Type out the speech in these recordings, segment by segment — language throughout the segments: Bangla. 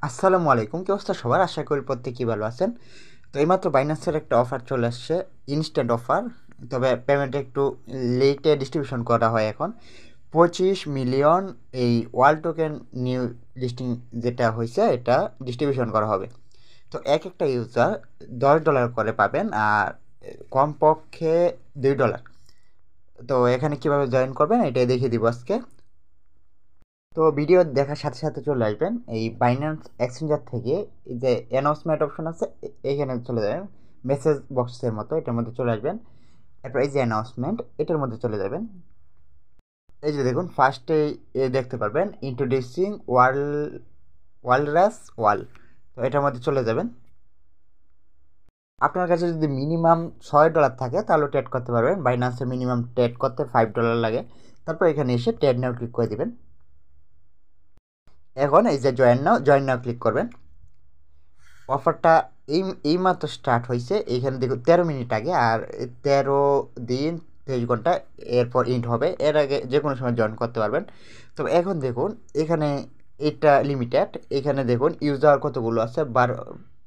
আসসালামু আলাইকুম। কি অবস্থা সবার? আশা করি প্রত্যেকেই ভালো আছেন। তো এইমাত্র বাইন্যান্সের একটা অফার চলে আসছে, ইনস্ট্যান্ট অফার। তবে পেমেন্ট একটু লেটে ডিস্ট্রিবিউশন করা হয় এখন। 25 মিলিয়ন এই ওয়ার্ল্ড টোকেন নিউ লিস্টিং যেটা হয়েছে, এটা ডিস্ট্রিবিউশন করা হবে। তো এক একটা ইউজার $10 করে পাবেন, আর কমপক্ষে $2। তো এখানে কিভাবে জয়েন করবেন এটাই দেখিয়ে দিব আজকে। তো ভিডিও দেখার সাথে সাথে চলে আসবেন এই বাইন্যান্স এক্সচেঞ্জার থেকে, এই যে অ্যানাউন্সমেন্ট অপশন আছে এইখানে চলে যাবেন, মেসেজ বক্সের মতো এটার মধ্যে চলে আসবেন। এরপর এই যে অ্যানাউন্সমেন্ট এটার মধ্যে চলে যাবেন। এই যে দেখুন ফার্স্টে দেখতে পারবেন ইন্ট্রোডিউসিং ওয়ালরাস ওয়াল। তো এটার মধ্যে চলে যাবেন। আপনার কাছে যদি মিনিমাম $6 থাকে তাহলে ট্রেড করতে পারবেন। বাইন্যান্সের মিনিমাম ট্রেড করতে $5 লাগে। তারপর এখানে এসে ট্রেড নাও ক্লিক করে দিবেন। এখন এই যে জয়েন নাও ক্লিক করবেন। অফারটা এইমাত্র স্টার্ট হয়েছে, এইখানে দেখুন 13 মিনিট আগে, আর 13 দিন 23 ঘন্টা এরপর ইন্ট হবে। এর আগে যে কোনো সময় জয়েন করতে পারবেন। তবে এখন দেখুন এখানে এটা লিমিটেড। এখানে দেখুন ইউজার কতগুলো আছে,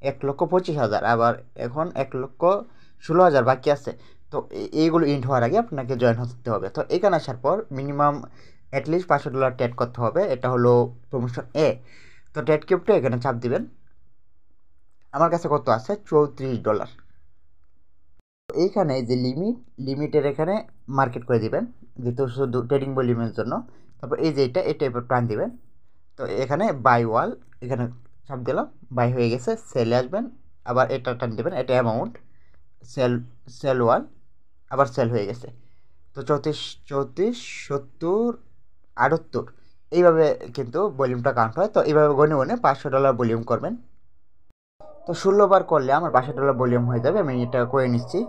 1,25,000, আবার এখন 1,16,000 বাকি আছে। তো এইগুলো ইন্ট হওয়ার আগে আপনাকে জয়েন হতে হবে। তো এখানে আসার পর মিনিমাম অ্যাটলিস্ট $500 ট্রেড করতে হবে। এটা হলো প্রমোশন এ। তো ট্রেড কিউবটা এখানে চাপ দিবেন। আমার কাছে কত আছে? $34। এইখানে যে লিমিটের এখানে মার্কেট করে দিবেন, যেহেতু শুধু ট্রেডিং ভলিউমের জন্য। তারপর এই যে এটা এবার প্রাণ দিবেন। তো এখানে বাই ওয়াল, এখানে চাপ দিলাম, বাই হয়ে গেছে। সেলে আসবেন, আবার এটা টান দেবেন, এটা অ্যামাউন্ট, সেল সেল ওয়াল, আবার সেল হয়ে গেছে। তো 34, 34, 70, 78 এইভাবে কিন্তু ভলিউমটা কাউন্ট হয়। তো এইভাবে গনে গনে $500 ভলিউম করবেন। তো 16 বার করলে আমার $500 ভলিউম হয়ে যাবে। আমি এটা করে নিচ্ছি।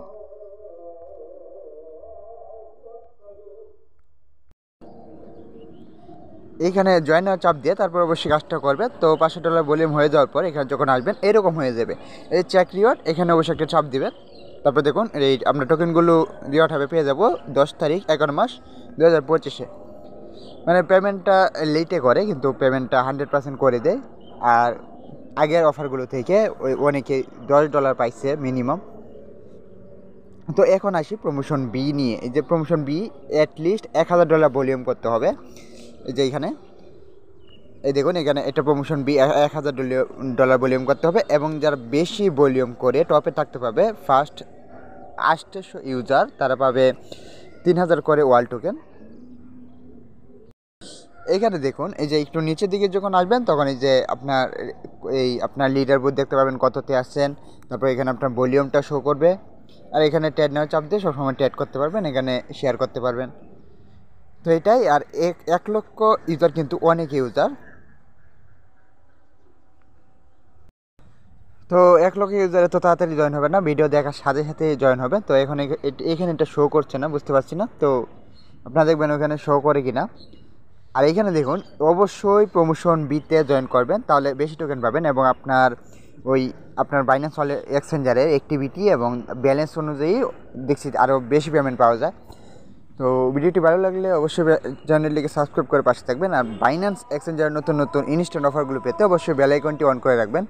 এখানে জয়েনার চাপ দিয়ে তারপর অবশ্যই কাজটা করবে। তো $500 ভলিউম হয়ে যাওয়ার পর এখানে যখন আসবেন এরকম হয়ে যাবে, এই চেক রিওয়ার্ড, এখানে অবশ্যই একটা চাপ দিবেন। তারপর দেখুন এই আপনার টোকেনগুলো রিওয়ার্ড হবে, পেয়ে যাবো 10 তারিখ 11 মাস 2025-এ। মানে পেমেন্টটা লেটে করে, কিন্তু পেমেন্টটা 100% করে দেয়। আর আগের অফারগুলো থেকে অনেকে $10 পাইছে মিনিমাম। তো এখন আসি প্রমোশন বি নিয়ে। এই যে প্রমোশন বি, অ্যাটলিস্ট $1,000 ভলিউম করতে হবে। এই যে এখানে এই দেখুন এখানে এটা প্রমোশন বি, $1,000 ভলিউম করতে হবে। এবং যারা বেশি ভলিউম করে টপে থাকতে পারবে, ফার্স্ট 800 ইউজার, তারা পাবে 3,000 করে ওয়াল টোকেন। এখানে দেখুন এই যে একটু নিচের দিকে যখন আসবেন তখন এই যে আপনার লিডার বোর্ড দেখতে পাবেন, কততে আসছেন। তারপর এখানে আপনার ভলিউমটা শো করবে। আর এখানে ট্রেড নেওয়ার চাপ দিয়ে সবসময় ট্রেড করতে পারবেন, এখানে শেয়ার করতে পারবেন। তো এটাই। আর 1 লক্ষ ইউজার কিন্তু অনেক ইউজার। তো 1 লক্ষ ইউজার এত তাড়াতাড়ি জয়েন হবে না, ভিডিও দেখার সাথে সাথে জয়েন হবে। তো এখন এখানে এটা শো করছে না, বুঝতে পারছি না। তো আপনারা দেখবেন ওখানে শো করে কি না। আর এখানে দেখুন অবশ্যই প্রমোশন বিতে জয়েন করবেন, তাহলে বেশি টোকেন পাবেন। এবং আপনার বাইন্যান্স ওয়ালেট এক্সচেঞ্জারের অ্যাক্টিভিটি এবং ব্যালেন্স অনুযায়ী দেখছি আরও বেশি পেমেন্ট পাওয়া যায়। তো ভিডিওটি ভালো লাগলে অবশ্যই চ্যানেলটিকে সাবস্ক্রাইব করে পাশে থাকবেন। আর বাইন্যান্স এক্সচেঞ্জারের নতুন নতুন ইনস্ট্যান্ট অফারগুলো পেতে অবশ্যই বেল আইকনটি অন করে রাখবেন।